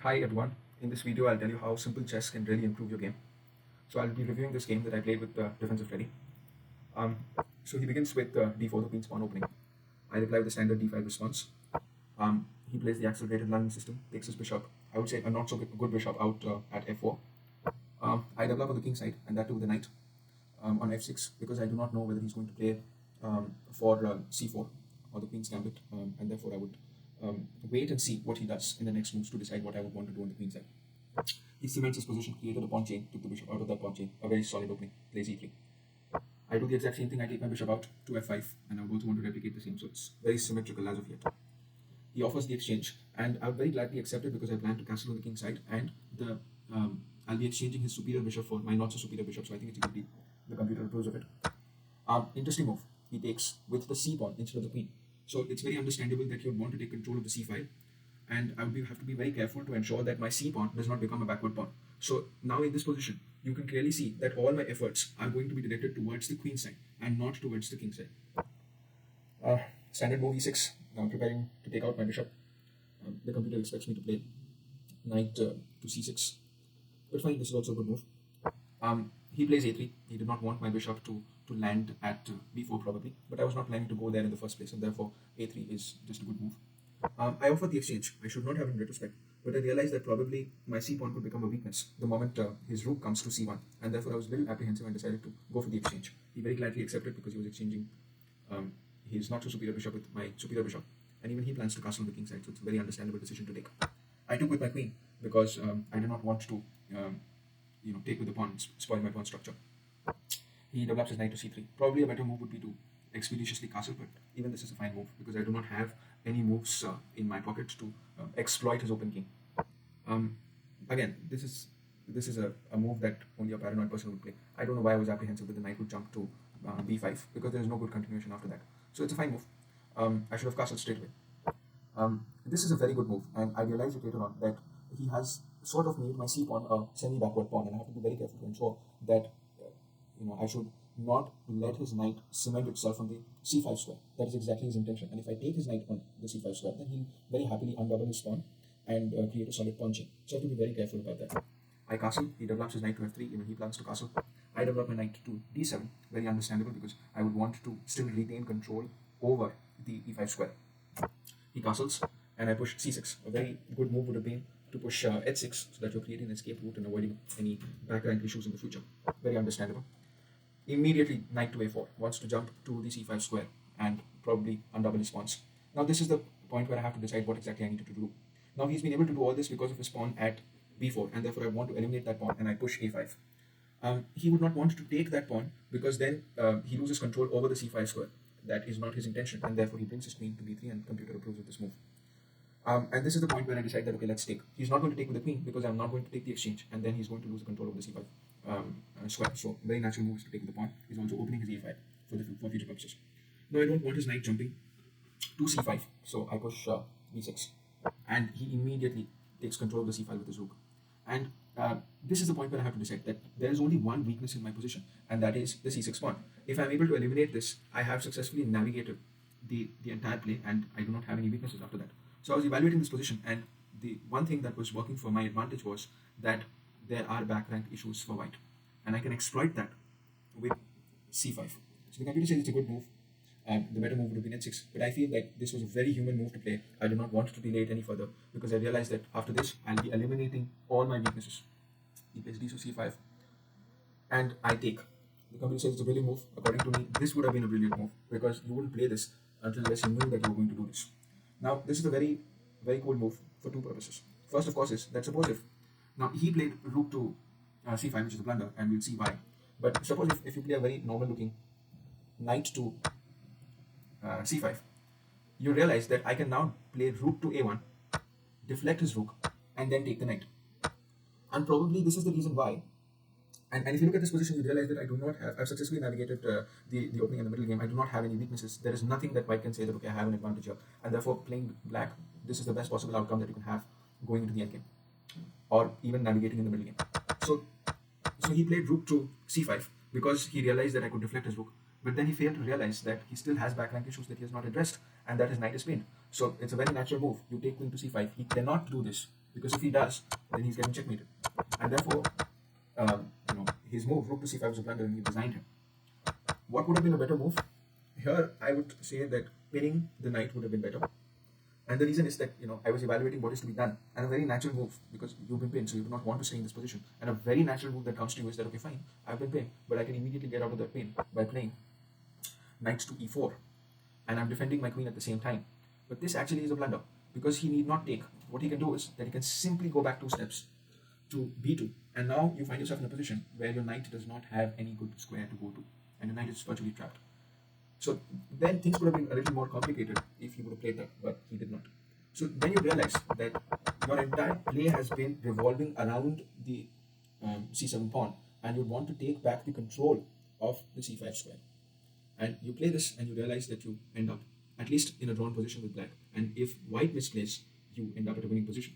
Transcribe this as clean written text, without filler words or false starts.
Hi everyone, in this video I'll tell you how simple chess can really improve your game. So I'll be reviewing this game that I played with the defensive ready. Um, so he begins with d4, the queen's pawn opening. I reply with the standard d5 response. He plays the accelerated London system, takes his bishop, I would say a not so good bishop out at f4. I develop on the king side, and that too with the knight on f6, because I do not know whether he's going to play for c4 or the queen's gambit, and therefore I would wait and see what he does in the next moves to decide what I would want to do on the queen side. He cements his position, created a pawn chain, took the bishop out of that pawn chain, a very solid opening, plays e3. I do the exact same thing, I take my bishop out to f5, and I would also want to replicate the same, so it's very symmetrical as of yet. He offers the exchange, and I would very gladly accept it because I plan to castle on the king side, and I'll be exchanging his superior bishop for my not so superior bishop, so I think it's a good deal. The computer approves of it. Interesting move. He takes with the c pawn instead of the queen. So it's very understandable that you would want to take control of the c file, and I would have to be very careful to ensure that my c pawn does not become a backward pawn. So now in this position, you can clearly see that all my efforts are going to be directed towards the queen side and not towards the king side. Standard move e6. Now I'm preparing to take out my bishop. The computer expects me to play knight to c6, but fine, this is also a good move. He plays a3. He did not want my bishop to land at b4 probably, but I was not planning to go there in the first place, and therefore a3 is just a good move. I offered the exchange. I should not have in retrospect, but I realized that probably my c pawn could become a weakness the moment his rook comes to c1, and therefore I was a little apprehensive and decided to go for the exchange. He very gladly accepted because he was exchanging his not so superior bishop with my superior bishop, and even he plans to castle on the king side, so it's a very understandable decision to take. I took with my queen because I did not want to take with the pawn, spoil my pawn structure. He develops his knight to c3. Probably a better move would be to expeditiously castle, but even this is a fine move because I do not have any moves in my pocket to exploit his open king. Again, this is a move that only a paranoid person would play. I don't know why I was apprehensive that the knight would jump to b5 because there is no good continuation after that. So it's a fine move. I should have castled straight away. This is a very good move, and I realized it later on that he has sort of made my c pawn a semi-backward pawn, and I have to be very careful to ensure that I should not let his knight cement itself on the c5 square. That is exactly his intention. And if I take his knight on the c5 square, then he'll very happily undouble his pawn and create a solid pawn chain. So I have to be very careful about that. I castle. He develops his knight to f3. Even he plans to castle. I develop my knight to d7. Very understandable because I would want to still retain control over the e5 square. He castles, and I push c6. A very good move would have been to push h6 so that you're creating an escape route and avoiding any back rank issues in the future. Very understandable. Immediately knight to a4, wants to jump to the c5 square and probably undouble his pawns. Now this is the point where I have to decide what exactly I need to do. Now he's been able to do all this because of his pawn at b4, and therefore I want to eliminate that pawn, and I push a5. He would not want to take that pawn because then he loses control over the c5 square. That is not his intention, and therefore he brings his queen to b3, and computer approves of this move. And this is the point where I decide that, okay, let's take. He's not going to take with the queen because I'm not going to take the exchange, and then he's going to lose the control over the c5 square. So very natural move is to take with the pawn. He's also opening his a5 for future purposes. Now I don't want his knight jumping to c5, so I push b6, and he immediately takes control of the c file with his rook. And this is the point where I have to decide that there is only one weakness in my position, and that is the c6 pawn. If I'm able to eliminate this, I have successfully navigated the entire play, and I do not have any weaknesses after that. So I was evaluating this position, and the one thing that was working for my advantage was that there are back rank issues for white, and I can exploit that with c5. So the computer says it's a good move. The better move would have been h6, but I feel that this was a very human move to play. I do not want to delay it any further because I realized that after this, I'll be eliminating all my weaknesses. He plays d to c5, and I take. The computer says it's a brilliant move. According to me, this would have been a brilliant move because you wouldn't play this unless you knew that you were going to do this. Now, this is a very, very cool move for two purposes. First, of course, is that suppose if now he played rook to c5, which is a blunder, and we'll see why. But suppose if you play a very normal-looking knight to c5, you realize that I can now play rook to a1, deflect his rook, and then take the knight. And probably this is the reason why. And if you look at this position, you realize that I do not have, I've successfully navigated the opening and the middle game. I do not have any weaknesses. There is nothing that white can say that, okay, I have an advantage here. And therefore, playing black, this is the best possible outcome that you can have going into the endgame. Or even navigating in the middle game. So he played rook to c5 because he realized that I could deflect his rook. But then he failed to realize that he still has back rank issues that he has not addressed, and that his knight is pinned. So it's a very natural move. You take queen to c5. He cannot do this because if he does, then he's getting checkmated. And therefore, his move, rook to c5 was a blunder, and he resigned him. What would have been a better move? Here, I would say that pinning the knight would have been better. And the reason is that, I was evaluating what is to be done. And a very natural move, because you've been pinned, so you do not want to stay in this position. And a very natural move that comes to you is that, okay, fine, I've been pinned, but I can immediately get out of that pain by playing knight to e4. And I'm defending my queen at the same time. But this actually is a blunder, because he need not take. What he can do is that he can simply go back 2 steps to b2. And now you find yourself in a position where your knight does not have any good square to go to. And your knight is virtually trapped. So then things would have been a little more complicated if he would have played that, but he did not. So then you realize that your entire play has been revolving around the c7 pawn, and you want to take back the control of the c5 square. And you play this, and you realize that you end up at least in a drawn position with black. And if white misplays, you end up at a winning position.